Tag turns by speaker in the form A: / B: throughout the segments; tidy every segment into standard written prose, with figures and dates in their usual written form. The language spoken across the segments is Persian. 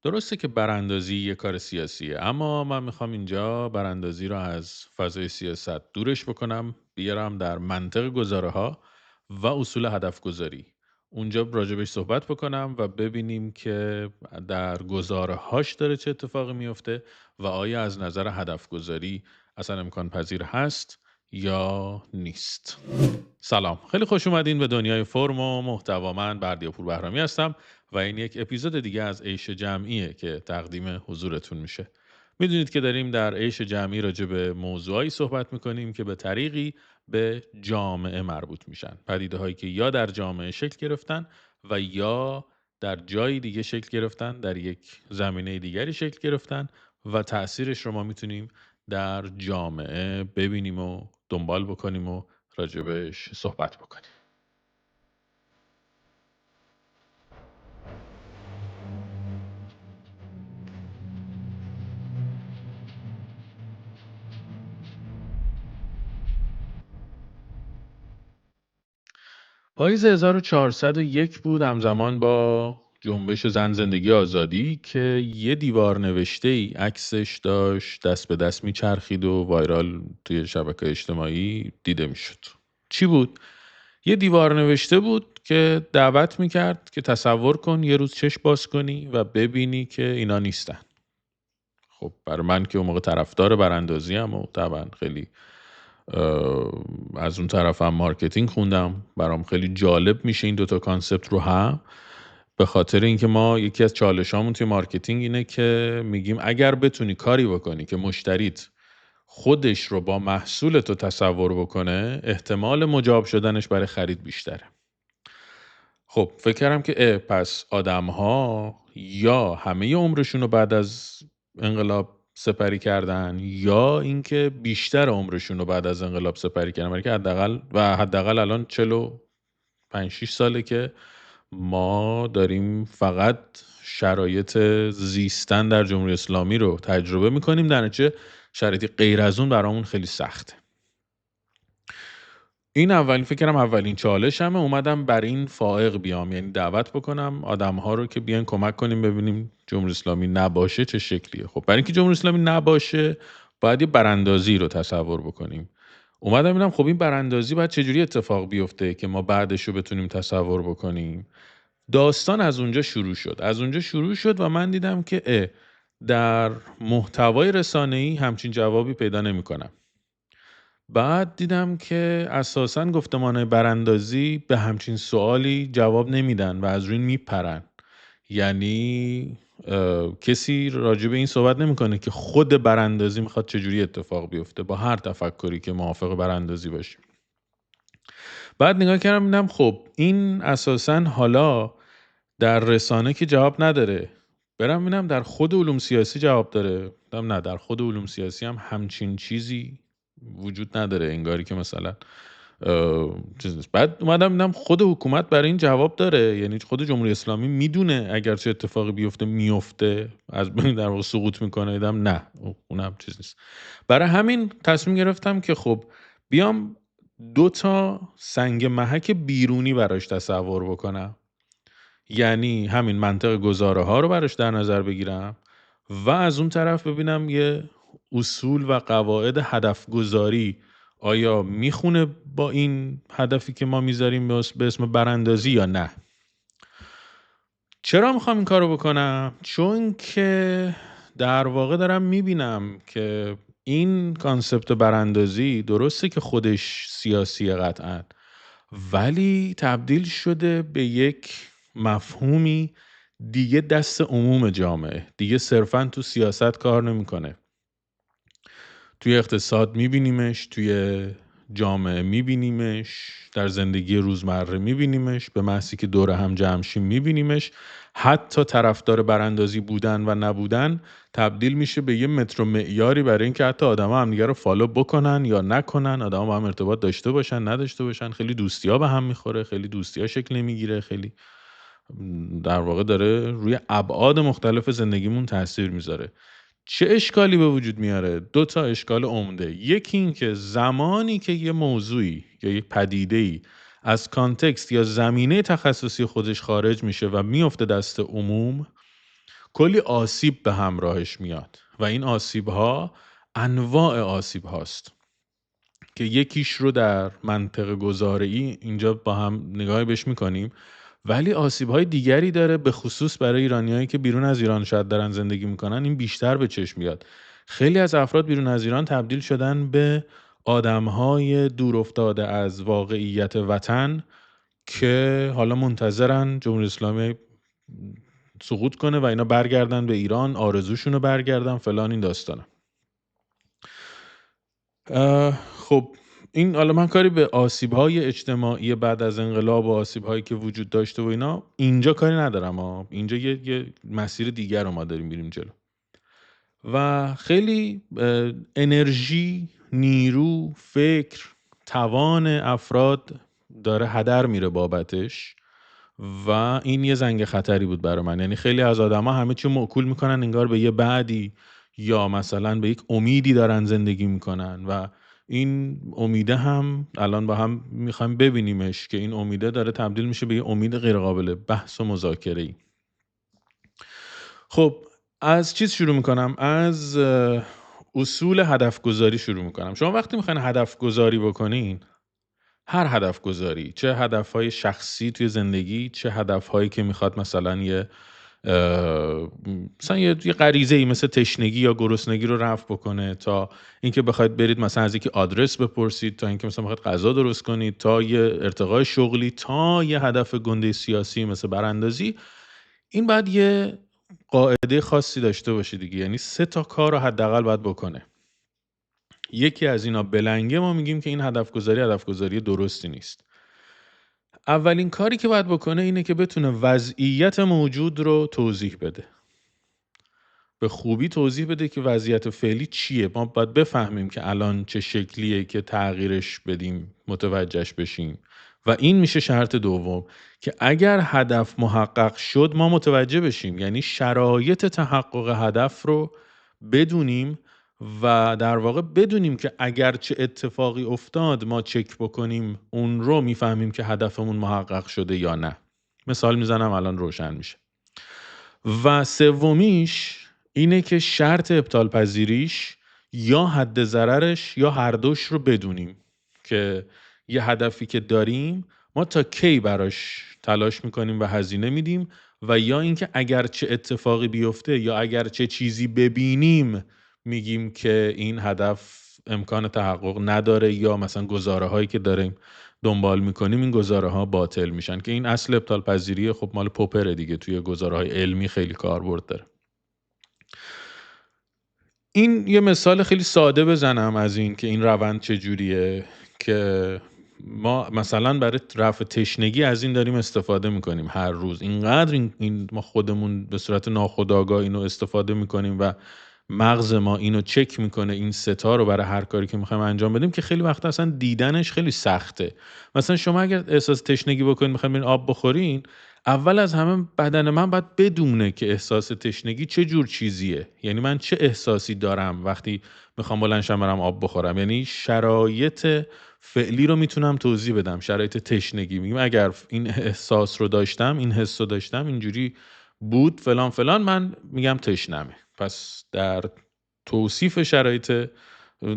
A: درسته که براندازی یه کار سیاسیه، اما من میخوام اینجا براندازی رو از فضای سیاست دورش بکنم، بیارم در منطق گذاره ها و اصول هدف گذاری. اونجا راجبش صحبت بکنم و ببینیم که در گزاره هاش داره چه اتفاقی میفته و آیا از نظر هدف گذاری اصلا امکان پذیر هست یا نیست. سلام، خیلی خوش اومدین به دنیای فرم و محتوا. من بردیاپور بهرامی هستم و این یک اپیزود دیگه از عیش جمعیه که تقدیم حضورتون میشه. میدونید که داریم در عیش جمعی راجع به موضوعایی صحبت میکنیم که به طریقی به جامعه مربوط میشن. پدیده هایی که یا در جامعه شکل گرفتن و یا در جایی دیگه شکل گرفتن، در یک زمینه دیگری شکل گرفتن و تأثیرش رو ما میتونیم در جامعه ببینیم و دنبال بکنیم و راجبش صحبت بکنیم. پاییز 1401 بود، همزمان با جنبش زن زندگی آزادی، که یه دیوار نوشته ای عکسش داشت دست به دست میچرخید و وایرال توی شبکه اجتماعی دیده میشد. چی بود؟ یه دیوار نوشته بود که دعوت میکرد که تصور کن یه روز چشم باز کنی و ببینی که اینا نیستن. خب برای من که اون موقع طرفدار براندازی هم و طبعا خیلی از اون طرف هم مارکتینگ خوندم، برام خیلی جالب میشه این دوتا کانسپت رو هم، به خاطر اینکه ما یکی از چالشامون توی مارکتینگ اینه که میگیم اگر بتونی کاری بکنی که مشتریت خودش رو با محصول تو تصور بکنه، احتمال مجاب شدنش برای خرید بیشتره. خب فکر کردم که پس آدم‌ها یا همه عمرشون رو بعد از انقلاب سپری کردن یا اینکه بیشتر عمرشون رو بعد از انقلاب سپری کردن، برای که حداقل الان 45 6 ساله که ما داریم فقط شرایط زیستن در جمهوری اسلامی رو تجربه میکنیم، در نتیجه شرایطی غیر از اون برامون خیلی سخته. این اولین فکر کردم اولین چالشمه، اومدم بر این فائق بیام، یعنی دعوت بکنم آدم‌ها رو که بیان کمک کنیم ببینیم جمهوری اسلامی نباشه چه شکلیه. خب برای اینکه جمهوری اسلامی نباشه باید یه براندازی رو تصور بکنیم. اومدم ببینم خب این براندازی باید چجوری اتفاق بیفته که ما بعدش رو بتونیم تصور بکنیم. داستان از اونجا شروع شد و من دیدم که در محتوای رسانه‌ای همچین جوابی پیدا نمی‌کنم. بعد دیدم که اساساً گفتمانهای براندازی به همچین سوالی جواب نمیدن و از روی این میپرن. یعنی کسی راجع به این صحبت نمیکنه که خود براندازی میخواد چجوری اتفاق بیفته با هر تفکری که موافق براندازی باشیم. بعد نگاه کردم دیدم خب این اساساً حالا در رسانه که جواب نداره، برم ببینم در خود علوم سیاسی جواب داره. دیدم نه، در خود علوم سیاسی هم همچین چیزی وجود نداره، انگاری که مثلا چیز نیست. بعد اومدم دیدم خود حکومت برای این جواب داره، یعنی خود جمهوری اسلامی میدونه اگر چه اتفاقی بیفته میفته، از بین در واقع سقوط میکنه. دیدم نه، اونم چیز نیست. برای همین تصمیم گرفتم که خب بیام دو تا سنگ محک بیرونی براش تصور بکنم، یعنی همین منطق گزاره ها رو براش در نظر بگیرم و از اون طرف ببینم یه اصول و قواعد هدف گذاری آیا میخونه با این هدفی که ما میذاریم به اسم براندازی یا نه. چرا میخوام این کارو بکنم؟ چون که در واقع دارم میبینم که این کانسپت براندازی درسته که خودش سیاسیه قطعا، ولی تبدیل شده به یک مفهومی دیگه دست عموم جامعه، دیگه صرفا تو سیاست کار نمیکنه. توی اقتصاد میبینیمش، توی جامعه میبینیمش، در زندگی روزمره میبینیمش، به محضی که دور هم جمع شیم میبینیمش. حتی طرفدار براندازی بودن و نبودن تبدیل میشه به یه متر و معیاری برای اینکه حتی آدما همدیگه رو فالو بکنن یا نکنن، آدما با هم ارتباط داشته باشن نداشته باشن. خیلی دوستی‌ها به هم میخوره، خیلی دوستی‌ها شکل نمیگیره، خیلی در واقع داره روی ابعاد مختلف زندگیمون تاثیر میذاره. چه اشکالی به وجود میاره؟ دو تا اشکال عمده. یکی این که زمانی که یه موضوعی یا یک پدیده‌ای از کانتکست یا زمینه تخصصی خودش خارج میشه و میفته دست عموم، کلی آسیب به همراهش میاد و این آسیب‌ها انواع آسیب هاست که یکیش رو در منطق گذاری اینجا با هم نگاه بهش میکنیم، ولی آسیب‌های دیگری داره، به خصوص برای ایرانیایی که بیرون از ایران شاید دارن زندگی میکنن این بیشتر به چشم میاد. خیلی از افراد بیرون از ایران تبدیل شدن به آدم‌های دور افتاده از واقعیت وطن که حالا منتظرن جمهوری اسلامی سقوط کنه و اینا برگردن به ایران، آرزوشون رو برگردن فلان این داستانا. خب این حالا من کاری به آسیب‌های اجتماعی بعد از انقلاب و آسیب‌هایی که وجود داشته و اینا اینجا کاری ندارم اینجا یه مسیر دیگر رو ما داریم میریم جلو و خیلی انرژی، نیرو، فکر، توان افراد داره هدر میره بابتش و این یه زنگ خطری بود برای من. یعنی خیلی از آدما همه چی موکول میکنن انگار به یه بعدی یا مثلا به یک امیدی دارن زندگی میکنن و این امیده هم الان با هم میخوایم ببینیمش که این امیده داره تبدیل میشه به یه امید غیر قابل بحث و مذاکره ای. خب از چیز شروع میکنم، از اصول هدف گذاری شروع میکنم. شما وقتی میخواین هدف گذاری بکنین، هر هدف گذاری، چه هدفهای شخصی توی زندگی، چه هدفهایی که میخواد مثلا مثلا یه غریزه ای مثل تشنگی یا گرسنگی رو رفع بکنه، تا اینکه بخواید برید مثلا از یکی آدرس بپرسید، تا اینکه مثلا بخواید غذا درست کنید، تا یه ارتقای شغلی، تا یه هدف گنده سیاسی مثل براندازی، این باید یه قاعده خاصی داشته باشه دیگه. یعنی 3 تا کار رو حداقل باید بکنه. یکی از اینا بلنگه ما میگیم که این هدف گذاری درستی نیست. اولین کاری که باید بکنه اینه که بتونه وضعیت موجود رو توضیح بده. به خوبی توضیح بده که وضعیت فعلی چیه. ما باید بفهمیم که الان چه شکلیه که تغییرش بدیم، متوجهش بشیم. و این میشه شرط دوم، که اگر هدف محقق شد ما متوجه بشیم. یعنی شرایط تحقق هدف رو بدونیم و در واقع بدونیم که اگر چه اتفاقی افتاد ما چک بکنیم اون رو میفهمیم که هدفمون محقق شده یا نه. مثال میزنم الان روشن میشه. و سومیش اینه که شرط ابطال پذیریش یا حد ضررش یا هر دوش رو بدونیم، که یه هدفی که داریم ما تا کی براش تلاش میکنیم و هزینه میدیم، و یا اینکه اگر چه اتفاقی بیفته یا اگر چه چیزی ببینیم میگیم که این هدف امکان تحقق نداره، یا مثلا گزاره هایی که داریم دنبال میکنیم این گزاره ها باطل میشن. که این اصل ابطال پذیری خب مال پوپره دیگه، توی گزاره های علمی خیلی کاربرد داره. این یه مثال خیلی ساده بزنم از این که این روند چجوریه، که ما مثلا برای رفع تشنگی از این داریم استفاده میکنیم هر روز. اینقدر این ما خودمون به صورت ناخودآگاه اینو استفاده میکنیم و مغز ما اینو چک میکنه، این ستا رو برای هر کاری که میخوایم انجام بدیم، که خیلی وقت اصلا دیدنش خیلی سخته. مثلا شما اگر احساس تشنگی بکنید میخواین برین آب بخورین، اول از همه بدن من باید بدونه که احساس تشنگی چه جور چیزیه. یعنی من چه احساسی دارم وقتی میخوام بلند شم برم آب بخورم. یعنی شرایط فعلی رو میتونم توضیح بدم، شرایط تشنگی. میگم اگر این احساس رو داشتم، این حس رو داشتم، اینجوری بود فلان فلان، من میگم تشنمه. پس در توصیف شرایط،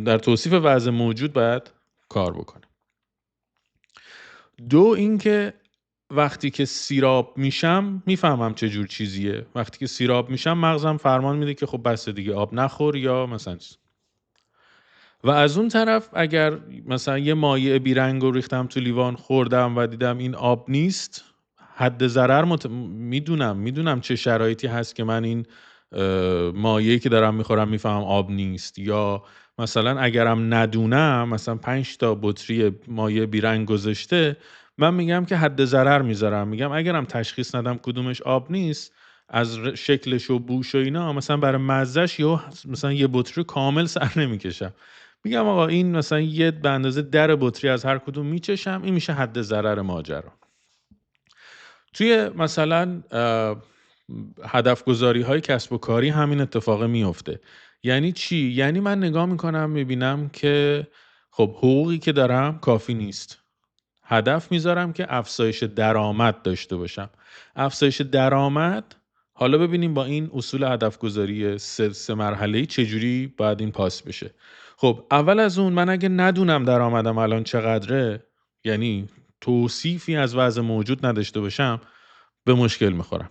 A: در توصیف وضع موجود باید کار بکنه. دو اینکه وقتی که سیراب میشم میفهمم چه جور چیزیه. وقتی که سیراب میشم مغزم فرمان میده که خب بس دیگه آب نخور یا مثلا. و از اون طرف اگر مثلا یه مایع بیرنگ رو ریختم تو لیوان، خوردم و دیدم این آب نیست، حد ضرر میدونم چه شرایطی هست که من این مایعی که دارم میخورم میفهمم آب نیست. یا مثلا اگرم ندونم، مثلا 5 تا بطری مایع بیرنگ گذاشته، من میگم که حد ضرر میذارم. میگم اگرم تشخیص ندم کدومش آب نیست، از شکلش و بوش و اینا، مثلا برای مزهش یا مثلا یه بطری کامل سر نمیکشم. میگم آقا این مثلا یه به اندازه در بطری از هر کدوم میچشم، این میشه حد ضرر ماجرا. توی مثلا هدف گذاری های کسب و کاری همین اتفاق میفته. یعنی چی؟ یعنی من نگاه میکنم میبینم که خب حقوقی که دارم کافی نیست، هدف میذارم که افزایش درآمد داشته باشم. افزایش درآمد حالا ببینیم با این اصول هدف گذاری سه مرحله‌ای چجوری باید این پاس بشه. خب اول از اون من اگه ندونم درآمدم الان چقدره، یعنی توصیفی از وضع موجود نداشته باشم، به مشکل میخورم.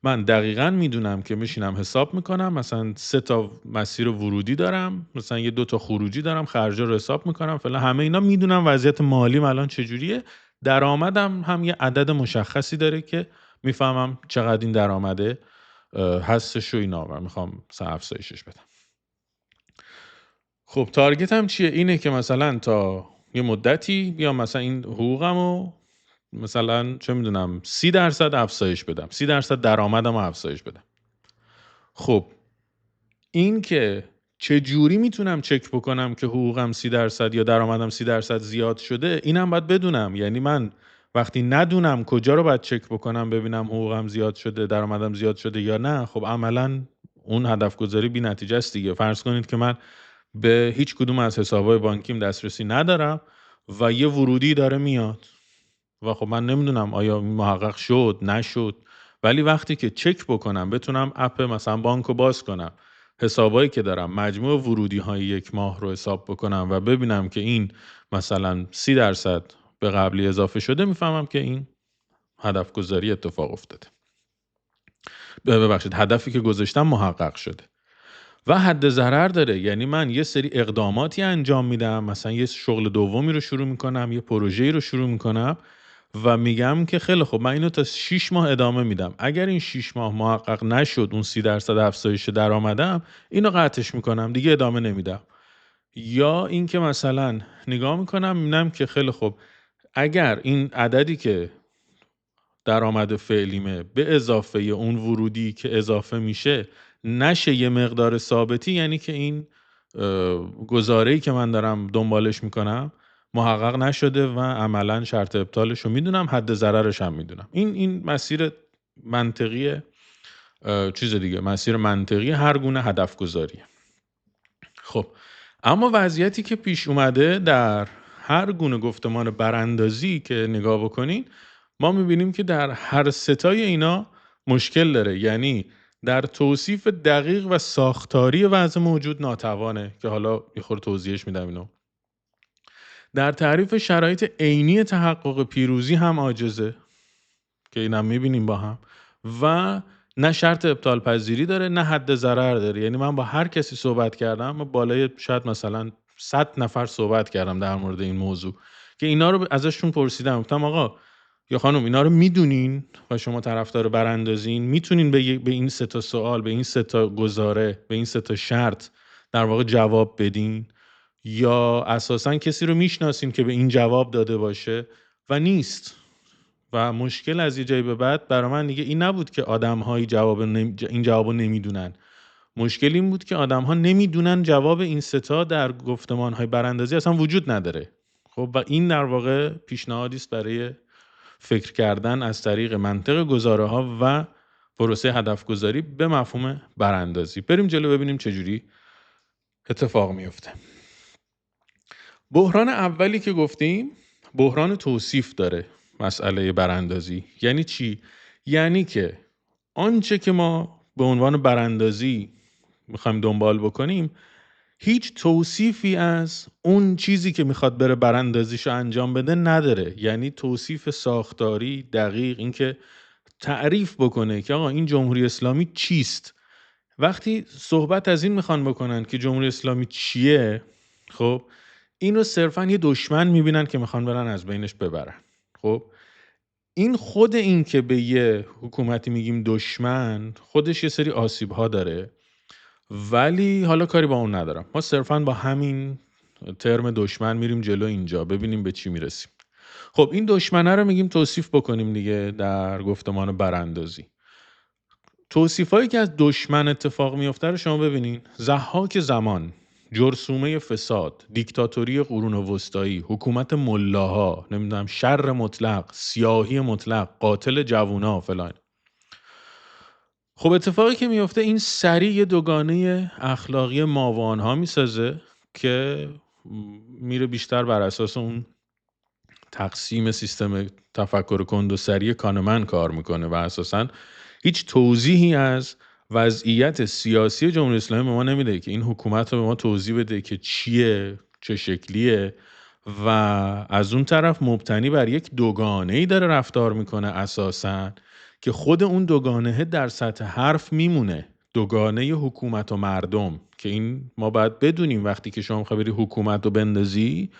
A: من دقیقاً میدونم که میشینم حساب میکنم، مثلا 3 تا مسیر ورودی دارم، مثلا 2 تا خروجی دارم، خرجا رو حساب میکنم فلان، همه اینا میدونم وضعیت مالیم الان چجوریه. درآمدم هم یه عدد مشخصی داره که میفهمم چقدر این درآمده هستش و اینا و میخوام مثلا افزایشش بدم. خب تارگتم چیه؟ اینه که مثلا تا یه مدتی بیام مثلا این حقوقمو مثلا چه میدونم 30% افزایش بدم، 30% درآمدم رو افزایش بدم. خب این که چجوری میتونم چک بکنم که حقوقم 30% یا درآمدم 30% زیاد شده، اینم باید بدونم. یعنی من وقتی ندونم کجا رو باید چک بکنم ببینم حقوقم زیاد شده، درآمدم زیاد شده یا نه، خب عملاً اون هدف گذاری بی نتیجه است دیگه. فرض کنید که من به هیچ کدوم از حساب‌های بانکیم دسترسی ندارم و یه ورودی داره میاد و خب من نمیدونم آیا محقق شد نشد، ولی وقتی که چک بکنم بتونم اپ مثلا بانکو باز کنم، حسابایی که دارم مجموع ورودی های یک ماه رو حساب بکنم و ببینم که این مثلا 30% به قبلی اضافه شده، میفهمم که این هدف گذاری اتفاق افتاده. ببخشید، هدفی که گذاشتم محقق شده. و حد ضرر داره، یعنی من یه سری اقداماتی انجام میدم، مثلا یه شغل دومی رو شروع میکنم، یه پروژه‌ای رو شروع میکنم و میگم که خیلی خب من اینو تا 6 ماه ادامه میدم، اگر این 6 ماه محقق نشد اون 30% افزایش درآمدم، اینو قطعش میکنم دیگه ادامه نمیدم. یا اینکه مثلا نگاه میکنم میبینم که خیلی خب اگر این عددی که درآمد فعلیمه به اضافه اون ورودی که اضافه میشه نشه یه مقدار ثابتی، یعنی که این گزاره‌ای که من دارم دنبالش میکنم محقق نشده و عملا شرط ابطالش رو میدونم، حد ضررش هم میدونم. این مسیر منطقی، چیز دیگه، مسیر منطقی هر گونه هدف گذاریه. خب اما وضعیتی که پیش اومده در هر گونه گفتمان براندازی که نگاه بکنین، ما میبینیم که در هر ستای اینا مشکل داره. یعنی در توصیف دقیق و ساختاری وضع موجود ناتوانه که حالا یه خورده توضیحش میدم اینو. در تعریف شرایط عینی تحقق پیروزی هم عاجزه که اینم میبینیم با هم، و نه شرط ابطال پذیری داره نه حد ضرر داره. یعنی من با هر کسی صحبت کردم، بالای شاید مثلا 100 نفر صحبت کردم در مورد این موضوع که اینا رو ازشون پرسیدم، گفتم آقا یا خانم اینا رو میدونین و شما طرفدار براندازین، میتونین به این 3 تا سوال، به این 3 تا گزاره، به این 3 تا شرط در واقع جواب بدین، یا اساساً کسی رو میشناسین که به این جواب داده باشه و نیست. و مشکل از یه جایی به بعد برای من دیگه این نبود که آدم‌هایی این جوابو نمیدونن. مشکل این بود که آدم‌ها نمیدونن جواب این ستا در گفتمان‌های براندازی اصلا وجود نداره. خب و این در واقع پیشنهادی است برای فکر کردن از طریق منطق گزاره‌ها و پروسه هدف گذاری به مفهوم براندازی. بریم جلو ببینیم چجوری اتفاق میفته. بحران اولی که گفتیم بحران توصیف داره مسئله براندازی. یعنی چی؟ یعنی که آنچه که ما به عنوان براندازی میخوایم دنبال بکنیم هیچ توصیفی از اون چیزی که میخواد بره براندازیشو انجام بده نداره. یعنی توصیف ساختاری دقیق، اینکه تعریف بکنه که آقا این جمهوری اسلامی چیست. وقتی صحبت از این میخوان بکنن که جمهوری اسلامی چیه، خب اینو صرفا یه دشمن میبینن که میخوان برن از بینش ببرن. خب این خود این که به یه حکومتی میگیم دشمن خودش یه سری آسیب ها داره، ولی حالا کاری با اون ندارم. ما صرفا با همین ترم دشمن میریم جلو اینجا ببینیم به چی میرسیم. خب این دشمنه رو میگیم توصیف بکنیم دیگه در گفتمان براندازی. توصیفایی که از دشمن اتفاق میفته رو شما ببینین: ضحاک زمان، جرثومه فساد، دیکتاتوری قرون وسطایی، حکومت ملاها، نمیدونم شر مطلق، سیاهی مطلق، قاتل جوونا فلان. خب اتفاقی که میفته این سریع یه دوگانه اخلاقی ماوانها میسازه که میره بیشتر بر اساس اون تقسیم سیستم تفکر کند و سریع کانمن کار میکنه و اساساً هیچ توضیحی از وضعیت سیاسی جمهوری اسلامی به ما نمیده که این حکومت رو به ما توضیح بده که چیه، چه شکلیه، و از اون طرف مبتنی بر یک دوگانه‌ای داره رفتار میکنه اساساً که خود اون دوگانه در سطح حرف میمونه، دوگانه حکومت و مردم، که این ما باید بدونیم وقتی که شما میخوای بری حکومت رو بندازی،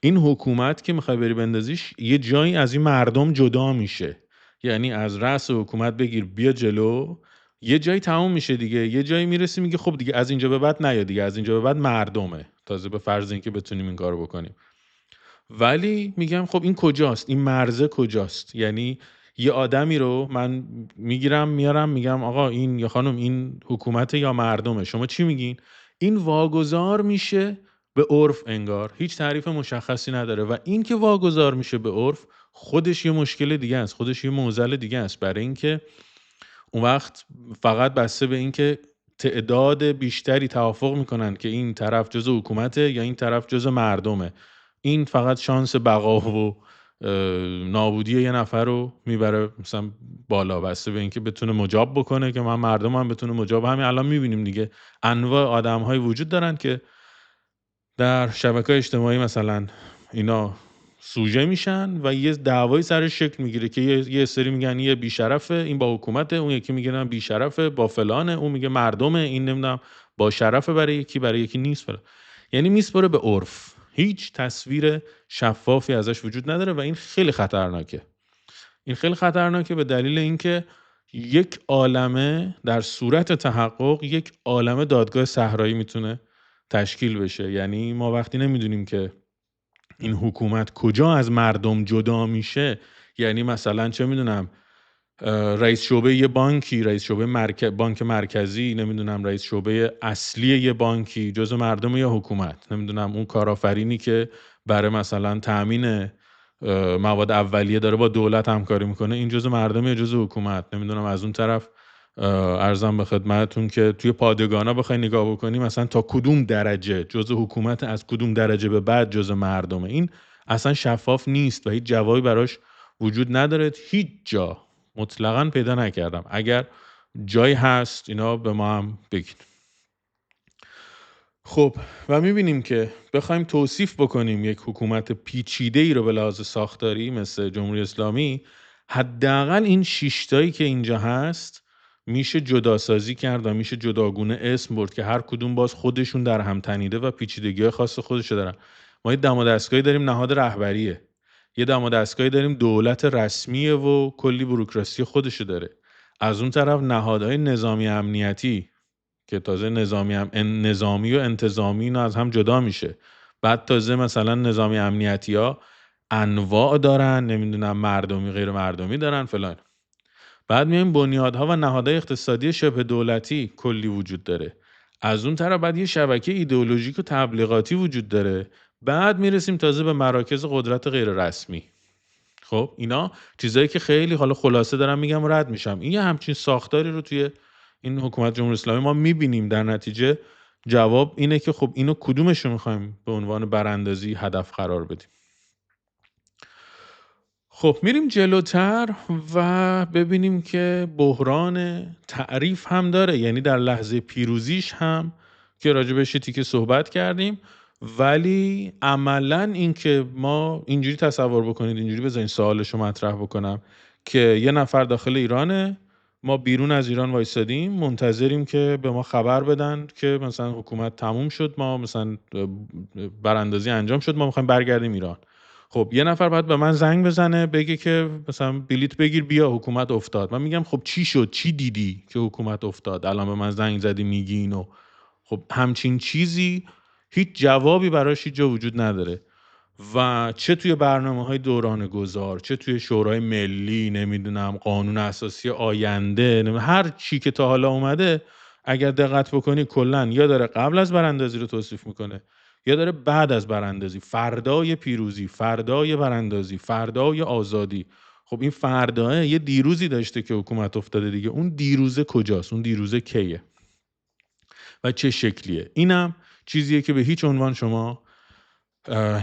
A: این حکومت که میخوای بری بندازیش یه جایی از این مردم جدا میشه، یعنی از رأس حکومت بگیر بیا جلو، یه جایی تموم میشه دیگه، یه جایی میرسی میگه خب دیگه از اینجا به بعد نیا دیگه، از اینجا به بعد مردمه، تازه به فرض اینکه بتونیم این کارو بکنیم. ولی میگم خب این کجاست؟ این مرزه کجاست؟ یعنی یه آدمی رو من میگیرم میارم میگم آقا این یا خانم این حکومت یا مردمه، شما چی میگین؟ این واگذار میشه به عرف، انگار هیچ تعریف مشخصی نداره، و این که واگذار میشه به عرف خودش یه مشکل دیگه است، خودش یه معضل دیگه است، برای اینکه اون وقت فقط بسته به اینکه تعداد بیشتری توافق میکنن که این طرف جزء حکومته یا این طرف جزء مردمه، این فقط شانس بقا و نابودی یه نفر رو میبره مثلا بالا، بسته به اینکه بتونه مجاب بکنه که من مردم هم بتونه مجاب. همین الان میبینیم دیگه انواع آدم‌های وجود دارن که در شبکه‌های اجتماعی مثلا اینا سوژه میشن و یه دعوایی سرش شکل میگیره که یه سری میگن یه بیشرفه این با حکومته، اون یکی میگه نه بیشرفه با فلانه، اون میگه مردمه، این نمیدونم با شرفه برای یکی نیست فلان. یعنی میسپره به عرف، هیچ تصویر شفافی ازش وجود نداره و این خیلی خطرناکه. این خیلی خطرناکه به دلیل اینکه یک عالمه در صورت تحقق یک عالمه دادگاه صحرایی میتونه تشکیل بشه. یعنی ما وقتی نمیدونیم که این حکومت کجا از مردم جدا میشه، یعنی مثلا چه میدونم رئیس شعبه یه بانکی، رئیس شعبه بانک مرکزی، نمیدونم رئیس شعبه اصلی یه بانکی جزء مردم یا حکومت، نمیدونم اون کارآفرینی که برای مثلا تامین مواد اولیه داره با دولت همکاری میکنه این جزء مردم یا جزء حکومت، نمیدونم از اون طرف ارزم به خدمتتون که توی پادگانا بخوای نگاه بکنی مثلا تا کدوم درجه جزء حکومت، از کدوم درجه به بعد جزء مردمه، این اصلا شفاف نیست و هیچ جوابی براش وجود نداره، هیچ جا مطلقاً پیدا نکردم. اگر جایی هست اینا به ما هم بگین. خب و میبینیم که بخوایم توصیف بکنیم یک حکومت پیچیده ای رو به لحاظ ساختاری مثل جمهوری اسلامی، حداقل این 6 تایی که اینجا هست میشه جداسازی کرد و میشه جداگونه اسم برد که هر کدوم باز خودشون در هم تنیده و پیچیدگی‌های خاص خودشو دارن. ما یه دم و دستگاهی داریم نهاد رهبریه، یه دم و دستگاهی داریم دولت رسمیه و کلی بوروکراسی خودشو داره، از اون طرف نهادهای نظامی امنیتی که تازه نظامی و انتظامی اینا از هم جدا میشه، بعد تازه مثلا نظامی امنیتی ها انواع دارن، نمیدونم مردمی غیر مردمی دارن فلان، بعد میایم بنیادها و نهادهای اقتصادی شبه دولتی کلی وجود داره، از اون طرف بعد یه شبکه ایدئولوژیک و تبلیغاتی وجود داره، بعد میرسیم تازه به مراکز قدرت غیر رسمی. خب اینا چیزایی که خیلی حالا خلاصه دارم میگم و رد میشم، این یه همچین ساختاری رو توی این حکومت جمهوری اسلامی ما میبینیم. در نتیجه جواب اینه که خب اینو کدومش رو میخوایم به عنوان براندازی هدف قرار بدیم. خب میریم جلوتر و ببینیم که بحران تعریف هم داره، یعنی در لحظه پیروزیش هم که راجع بهش تیکه صحبت کردیم، ولی عملا این که ما اینجوری تصور بکنید، اینجوری بذارین سوالشو مطرح بکنم که یه نفر داخل ایرانه، ما بیرون از ایران وایسادیم منتظریم که به ما خبر بدن که مثلا حکومت تموم شد، ما مثلا براندازی انجام شد، ما میخوایم برگردیم ایران. خب یه نفر باید به من زنگ بزنه بگه که مثلا بلیت بگیر بیا حکومت افتاد، من میگم خب چی شد، چی دیدی که حکومت افتاد، الان به من زنگ زدی میگی اینو؟ خب همچین چیزی هیچ جوابی براش هیچ جا وجود نداره و چه توی برنامه‌های دوران گذار، چه توی شورای ملی، نمیدونم قانون اساسی آینده، هر چی که تا حالا اومده اگر دقت بکنی کلا یا داره قبل از براندازی رو توصیف میکنه یا داره بعد از براندازی، فردای پیروزی، فردای براندازی، فردای آزادی. خب این فرداه یه دیروزی داشته که حکومت افتاده دیگه، اون دیروزه کجاست؟ اون دیروزه کیه و چه شکلیه؟ اینم چیزیه که به هیچ عنوان شما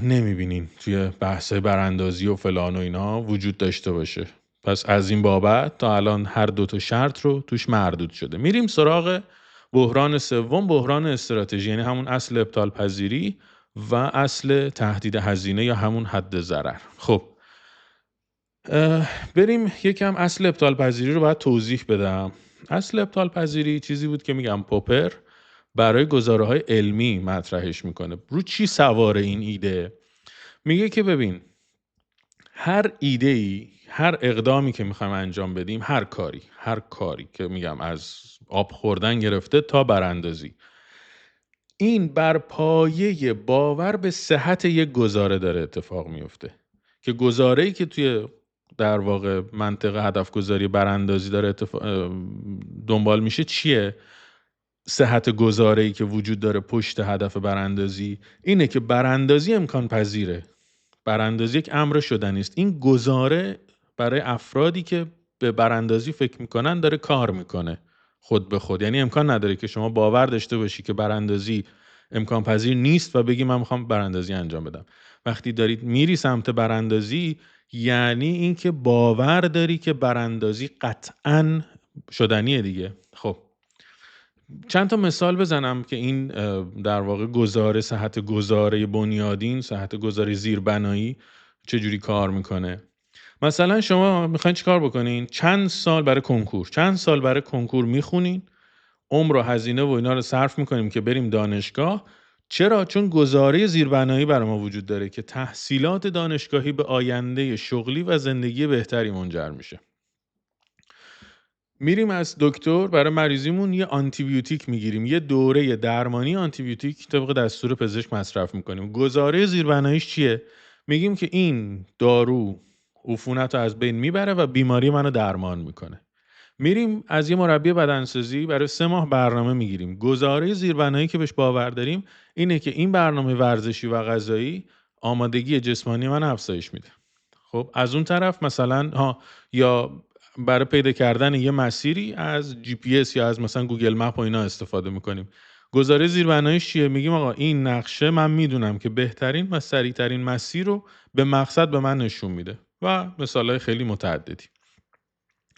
A: نمیبینین توی بحث براندازی و فلان و اینا وجود داشته باشه. پس از این بابت تا الان هر دو تا شرط رو توش مردود شده. میریم سراغ بحران سوم، بحران استراتژی، یعنی همون اصل ابطال پذیری و اصل تهدید هزینه یا همون حد ضرر. خب بریم یکم اصل ابطال پذیری رو باید توضیح بدم. اصل ابطال پذیری چیزی بود که میگم پوپر برای گزاره‌های علمی مطرحش میکنه. رو چی سواره این ایده؟ میگه که ببین، هر ایده‌ای، هر اقدامی که میخوایم انجام بدیم، هر کاری که میگم از آب خوردن گرفته تا براندازی، این بر پایه باور به صحت یک گزاره داره اتفاق میفته. که گزاره‌ای که توی در واقع منطق هدف گذاری براندازی داره دنبال میشه چیه؟ صحت گزاره‌ای که وجود داره پشت هدف براندازی اینه که براندازی امکان پذیره. براندازی یک امر شدنی است. این گزاره برای افرادی که به براندازی فکر میکنن داره کار میکنه خود به خود. یعنی امکان نداره که شما باور داشته باشی که براندازی امکان پذیر نیست و بگی من میخوام براندازی انجام بدم. وقتی دارید میری سمت براندازی یعنی اینکه باور داری که براندازی قطعاً شدنیه دیگه. خب چند تا مثال بزنم که این در واقع گزاره، صحت گزاره بنیادین، صحت گزاره زیربنایی چجوری کار میکنه. مثلا شما میخواین چی کار بکنین؟ چند سال برای کنکور میخونین، عمر و هزینه و اینا رو صرف میکنیم که بریم دانشگاه. چرا؟ چون گزاره زیربنایی برای ما وجود داره که تحصیلات دانشگاهی به آینده شغلی و زندگی بهتری منجر میشه. میریم از دکتر برای مریضیمون یه آنتیبیوتیک میگیریم، یه دوره درمانی آنتیبیوتیک طبق دستور پزشک مصرف میکنیم. گزاره زیربناییش چیه؟ میگیم که این دارو عفونت رو از بین میبره و بیماری منو درمان میکنه. میریم از یه مربی بدنسازی برای 3 ماه برنامه میگیریم. گزاره زیربنایی که بهش باور داریم اینه که این برنامه ورزشی و غذایی آمادگی جسمانی من افزایش میده. خب از اون طرف مثلا یا برای پیدا کردن یه مسیری از جی پی اس یا از مثلا گوگل مپ و اینا استفاده میکنیم. گزاره زیربناییش چیه؟ میگیم آقا این نقشه من میدونم که بهترین و سریعترین مسیر رو به مقصد به من نشون میده و مثالهای خیلی متعددی.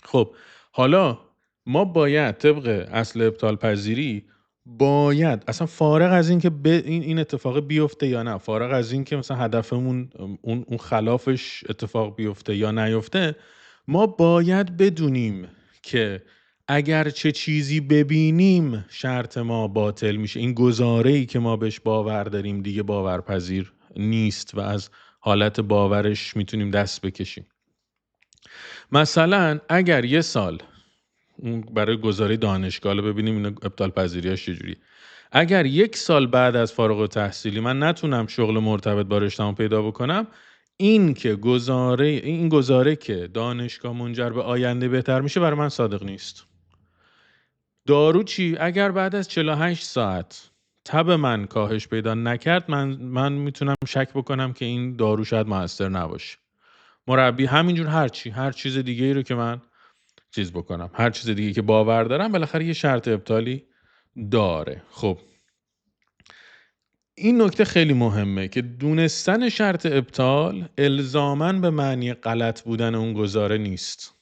A: خب حالا ما باید طبق اصل ابطال پذیری باید اصلا فارغ از این که این اتفاق بیفته یا نه، فارغ از این که مثلا هدفمون اون خلافش اتفاق بیفته یا نیفته، ما باید بدونیم که اگر چه چیزی ببینیم شرط ما باطل میشه. این گزاره‌ای که ما بهش باور داریم دیگه باورپذیر نیست و از حالت باورش میتونیم دست بکشیم. مثلا اگر یه سال برای گزاره دانشگاه ببینیم این ابطال پذیریاش چجوری، اگر 1 سال بعد از فارغ التحصیلی من نتونم شغل مرتبط با رشته‌ام پیدا بکنم، این گزاره که دانشگاه منجر به آینده بهتر میشه برای من صادق نیست. دارو چی؟ اگر بعد از 48 ساعت تب من کاهش پیدا نکرد، من میتونم شک بکنم که این دارو شاید موثر نباشه. مربی همینجور هر چیز دیگه ای رو که من چیز بکنم، هر چیز دیگه که باور دارم بالاخره یه شرط ابطالی داره. خب این نکته خیلی مهمه که دونستن شرط ابطال الزاماً به معنی غلط بودن اون گزاره نیست.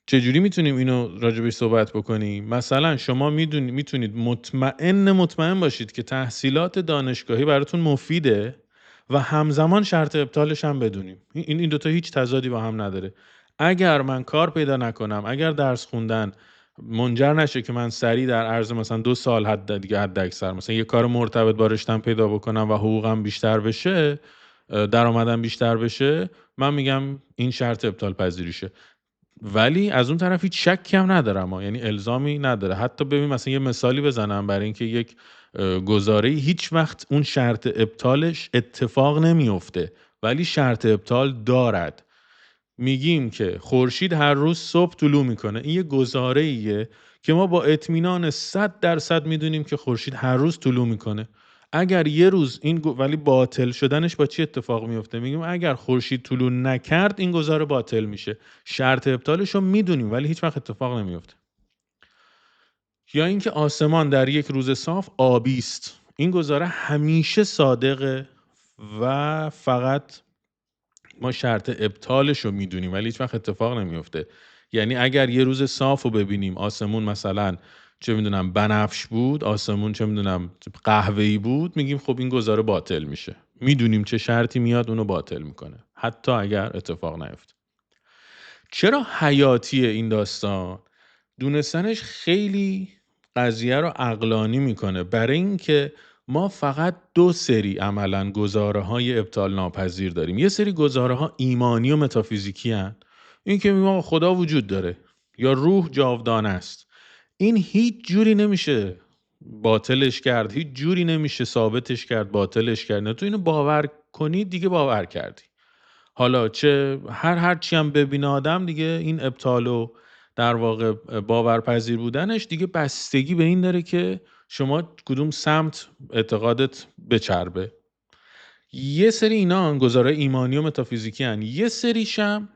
A: چجوری میتونیم اینو راجبش صحبت بکنیم؟ مثلا شما میتونید مطمئن باشید که تحصیلات دانشگاهی براتون مفیده و همزمان شرط ابطالش هم بدونیم. این دوتا هیچ تضادی با هم نداره. اگر من کار پیدا نکنم، اگر درس خوندن منجر نشه که من سریع در عرض مثلا 2 سال حد اکثر مثلا یه کار مرتبط با رشتم پیدا بکنم و حقوقم بیشتر بشه، درآمدم بیشتر بشه، من میگم این شرط ابطال پذیریشه. ولی از اون طرف هیچ شکی هم ندارم یعنی الزامی نداره. حتی ببین مثلا یه مثالی بزنم برای اینکه یک گزاره هیچ وقت اون شرط ابطالش اتفاق نمیفته ولی شرط ابطال دارد. میگیم که خورشید هر روز صبح طلوع میکنه. این یه گزاره‌ایه که ما با اطمینان 100% میدونیم که خورشید هر روز طلوع میکنه. اگر یه روز ولی باطل شدنش با چی اتفاق میفته؟ میگیم اگر خورشید طلوع نکرد این گزاره باطل میشه. شرط ابطالش رو میدونیم ولی هیچ وقت اتفاق نمیفته. یا اینکه آسمان در یک روز صاف آبی است. این گزاره همیشه صادقه و فقط ما شرط ابطالش رو میدونیم ولی هیچ وقت اتفاق نمیفته. یعنی اگر یه روز صاف رو ببینیم آسمون مثلا چه میدونم بنفش بود، آسمون چه میدونم قهوه‌ای بود، میگیم خب این گزاره باطل میشه. میدونیم چه شرطی میاد اونو باطل میکنه حتی اگر اتفاق نیفته. چرا حیاتیه این داستان؟ دونستنش خیلی قضیه رو عقلانی میکنه، برای اینکه ما فقط دو سری عملاً گزاره‌های ابطال ناپذیر داریم. یه سری گزاره‌ها ایمانی و متافیزیکی هن. این که میگیم آقا خدا وجود داره یا روح جاودانه است. این هیچ جوری نمیشه باطلش کرد، هیچ جوری نمیشه ثابتش کرد باطلش کرد. نه تو اینو باور کنی دیگه باور کردی. حالا چه هر چی هم ببینه آدم دیگه، این ابطال و در واقع باورپذیر بودنش دیگه بستگی به این داره که شما کدوم سمت اعتقادت بچربه. یه سری اینا گزاره ایمانی و متافیزیکی هن. یه سریشم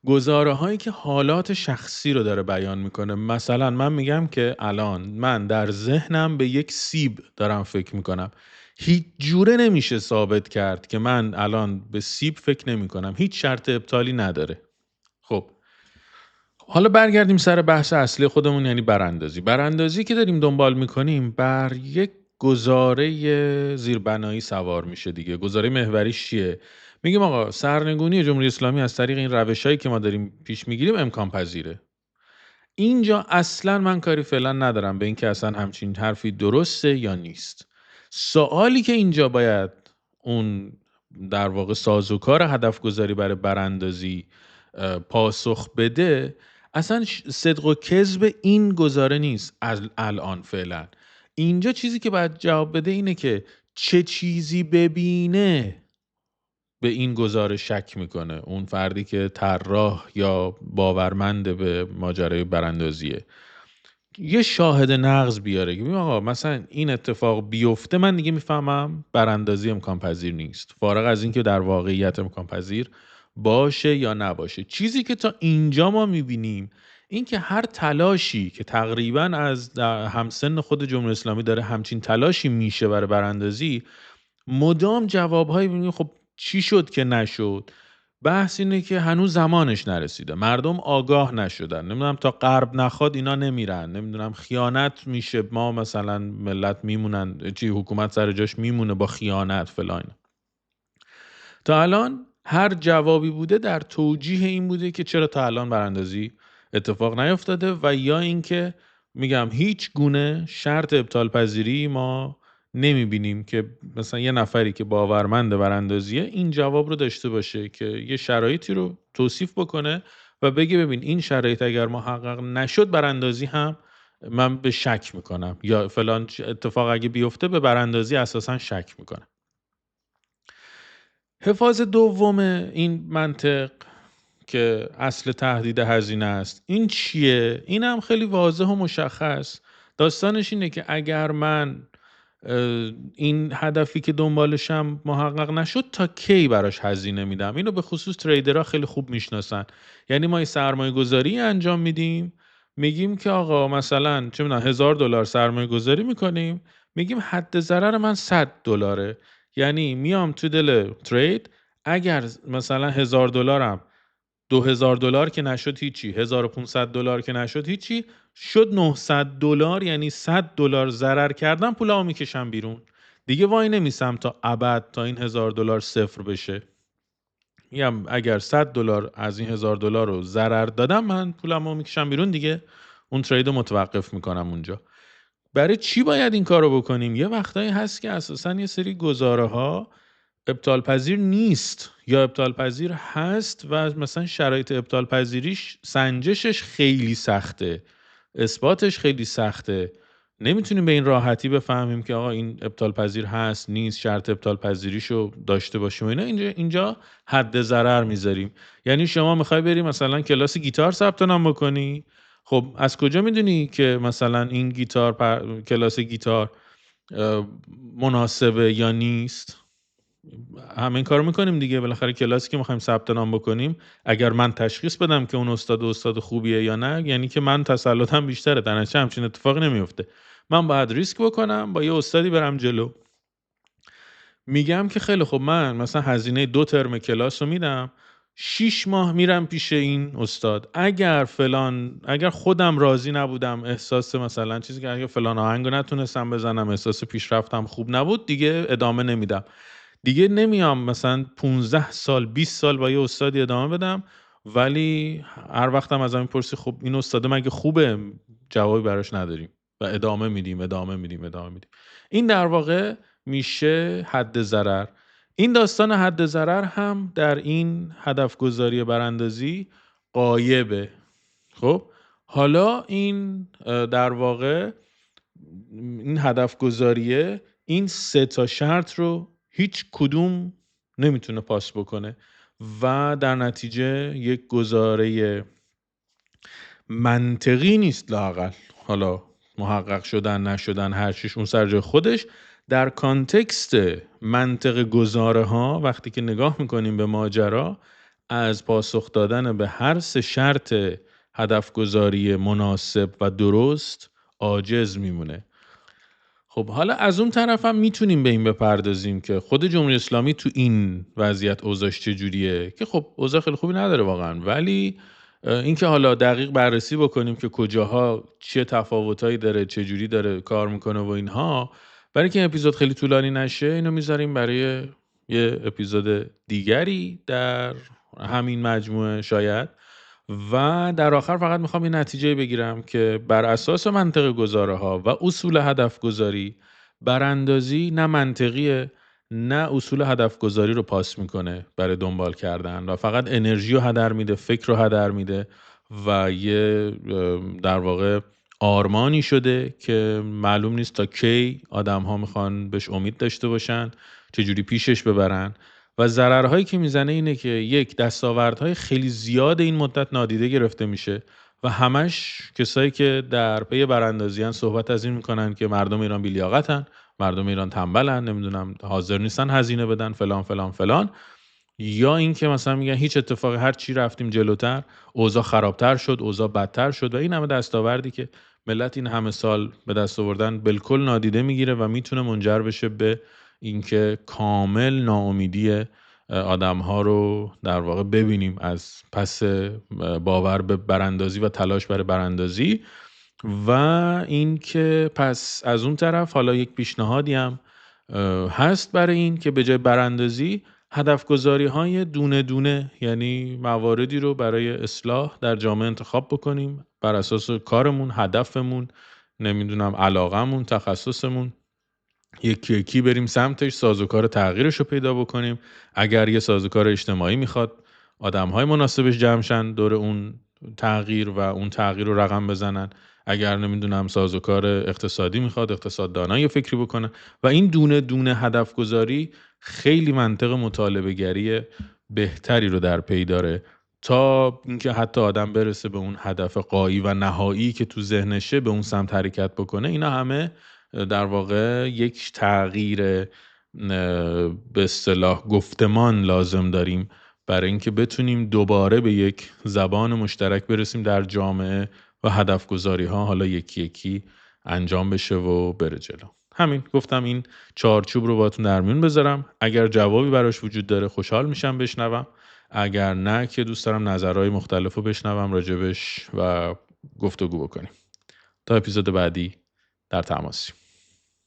A: گزاره هایی که حالات شخصی رو داره بیان میکنه. مثلا من میگم که الان من در ذهنم به یک سیب دارم فکر میکنم، هیچ جوره نمیشه ثابت کرد که من الان به سیب فکر نمی کنم، هیچ شرط ابطالی نداره. خب حالا برگردیم سر بحث اصلی خودمون، یعنی براندازی. براندازی که داریم دنبال میکنیم بر یک گزاره زیربنایی سوار میشه دیگه. گزاره محوریش چیه؟ میگیم آقا سرنگونی جمهوری اسلامی از طریق این روشایی که ما داریم پیش میگیریم امکان پذیره. اینجا اصلا من کاری فعلا ندارم به این که اصلا همچین حرفی درسته یا نیست. سوالی که اینجا باید اون در واقع سازوکار هدف گذاری برای براندازی پاسخ بده، اصلا صدق و کذب این گزاره نیست الان فعلا. اینجا چیزی که باید جواب بده اینه که چه چیزی ببینه به این گزاره شک میکنه اون فردی که طراح یا باورمند به ماجرای براندازیه. یه شاهد نقض بیاره که آقا مثلا این اتفاق بیفته، من دیگه میفهمم براندازی امکان پذیر نیست، فارغ از اینکه در واقعیت امکان پذیر باشه یا نباشه. چیزی که تا اینجا ما میبینیم این که هر تلاشی که تقریبا از همسن خود جمهوری اسلامی داره همچین تلاشی میشه برای براندازی، مدام جوابهایی میبینیم خب چی شد که نشد. بحث اینه که هنوز زمانش نرسیده، مردم آگاه نشدن، نمیدونم تا غرب نخواد اینا نمیرن، نمیدونم خیانت میشه، ما مثلا ملت میمونن چی، حکومت سر جاش میمونه با خیانت فلان. تا الان هر جوابی بوده در توجیه این بوده که چرا تا الان براندازی اتفاق نیفتاده، و یا اینکه میگم هیچ گونه شرط ابطال پذیری ما نمیبینیم که مثلا یه نفری که باورمند براندازیه این جواب رو داشته باشه که یه شرایطی رو توصیف بکنه و بگه ببین این شرایط اگر محقق نشد براندازی هم من به شک میکنم، یا فلان اتفاق اگه بیفته به براندازی اساسا شک میکنم. فاز دوم این منطق که اصل تهدید هزینه است، این چیه؟ این هم خیلی واضح و مشخص. داستانش اینه که اگر من این هدفی که دنبالشم محقق نشد تا کی براش هزینه میدم. اینو به خصوص تریدرها خیلی خوب میشناسن. یعنی ما سرمایه گذاری انجام میدیم، میگیم که آقا مثلا چه میدونم $1000 سرمایه گذاری میکنیم، میگیم حد ضرر من $100. یعنی میام تو دل ترید، اگر مثلا $1000 $2000 که نشد هیچی، $1500 که نشد هیچی، شد $900، یعنی $100 ضرر کردم، پولامو میکشم بیرون دیگه، وای نمیسم تا ابد تا این $1000 صفر بشه. میگم اگر $100 از این $1000 رو ضرر دادم، من پولامو میکشم بیرون دیگه، اون ترید رو متوقف میکنم اونجا. برای چی باید این کارو بکنیم؟ یه وقتایی هست که اساسا یه سری گزاره ها ابطال پذیر نیست یا ابطال پذیر هست و مثلا شرایط ابطال پذیریش سنجشش خیلی سخته، اثباتش خیلی سخته، نمیتونیم به این راحتی بفهمیم که آقا این ابطال پذیر هست نیست، شرط ابطال پذیریشو داشته باشیم و اینا. اینجا حد ضرر میذاریم. یعنی شما میخوای بری مثلا کلاس گیتار ثبت نام بکنی، خب از کجا میدونی که مثلا این کلاس گیتار مناسبه یا نیست؟ همین کارو میکنیم دیگه. بالاخره کلاسی که میخوایم ثبت نام بکنیم، اگر من تشخیص بدم که اون استاد خوبیه یا نه، یعنی که من تسلطم بیشتره، در نتیجه همچین اتفاقی نمیفته. من باید ریسک بکنم، با یه استادی برم جلو. میگم که خیلی خب من مثلا هزینه 2 ترم کلاس رو میدم، 6 ماه میرم پیش این استاد، اگر خودم راضی نبودم، احساس مثلا چیزی که اگه فلان آهنگو نتونستم بزنم، احساس پیشرفتم خوب نبود، دیگه ادامه نمیدم. دیگه نمیام مثلا 15 سال 20 سال با یه استادی ادامه بدم، ولی هر وقتم ازم میپرسی خب این استاد مگه خوبه، جوابی براش نداریم و ادامه میدیم ادامه میدیم ادامه میدیم. این در واقع میشه حد ضرر. این داستان حد ضرر هم در این هدف گذاری براندازی غایبه. خب حالا این در واقع این هدف گذاریه این 3 تا شرط رو هیچ کدوم نمیتونه پاس بکنه و در نتیجه یک گزاره منطقی نیست لااقل. حالا محقق شدن نشدن هر چیش اون سر جای خودش، در کانتکست منطق گزاره ها وقتی که نگاه میکنیم به ماجرا، از پاسخ دادن به هر 3 شرط هدف گذاری مناسب و درست عاجز میمونه. خب حالا از اون طرف هم میتونیم به این بپردازیم که خود جمهوری اسلامی تو این وضعیت اوضاعش چجوریه، که خب اوضاع خیلی خوبی نداره واقعا، ولی اینکه حالا دقیق بررسی بکنیم که کجاها چه تفاوتایی داره، چه جوری داره کار میکنه و اینها، برای که این اپیزود خیلی طولانی نشه اینو میذاریم برای یه اپیزود دیگری در همین مجموعه شاید. و در آخر فقط میخوام یه نتیجه بگیرم که بر اساس منطق گزاره ها و اصول هدف گذاری، براندازی نه منطقیه نه اصول هدف گذاری رو پاس میکنه برای دنبال کردن و فقط انرژی رو هدر میده، فکر رو هدر میده و یه در واقع آرمانی شده که معلوم نیست تا کی آدم ها میخوان بهش امید داشته باشن، چجوری پیشش ببرن. و ضررهایی که میزنه اینه که یک، دستاوردهای خیلی زیاد این مدت نادیده گرفته میشه و همش کسایی که در پی براندازی صحبت از این میکنن که مردم ایران بی‌لیاقتن، مردم ایران تنبلن، نمیدونم حاضر نیستن هزینه بدن فلان فلان فلان، یا این که مثلا میگن هیچ اتفاقی، هر چی رفتیم جلوتر اوضاع خرابتر شد، اوضاع بدتر شد و این همه دستاوردی که ملت این همه سال به دست آوردن بالکل نادیده میگیره و میتونه منجر بشه به اینکه کامل ناامیدی آدم‌ها رو در واقع ببینیم از پس باور به براندازی و تلاش برای براندازی. و اینکه پس از اون طرف حالا یک پیشنهادی هم هست برای این که به جای براندازی هدف گذاری های دونه دونه، یعنی مواردی رو برای اصلاح در جامعه انتخاب بکنیم بر اساس کارمون، هدفمون، نمیدونم علاقمون، تخصصمون، یکی یکی بریم سمتش، سازوکار تغییرش رو پیدا بکنیم. اگر یه سازوکار اجتماعی میخواد آدم‌های مناسبش جمع شن دور اون تغییر و اون تغییر رو رقم بزنن، اگر نمیدونم سازوکار اقتصادی میخواد اقتصاددانا یه فکری بکنن و این دونه دونه هدف گذاری خیلی منطق مطالبه گری بهتری رو در پی داره تا اینکه حتی آدم برسه به اون هدف غایی و نهایی که تو ذهنشه به اون سمت حرکت بکنه. اینا همه در واقع یک تغییر به اصطلاح گفتمان لازم داریم برای اینکه بتونیم دوباره به یک زبان مشترک برسیم در جامعه و هدف گذاری ها حالا یکی یکی انجام بشه و بره جلو. همین گفتم این چارچوب رو باتون در میون بذارم، اگر جوابی براش وجود داره خوشحال میشم بشنوم، اگر نه که دوست دارم نظرهای مختلف رو بشنوم راجبش و گفتگو بکنیم. تا اپیزود بعدی در تماسیم.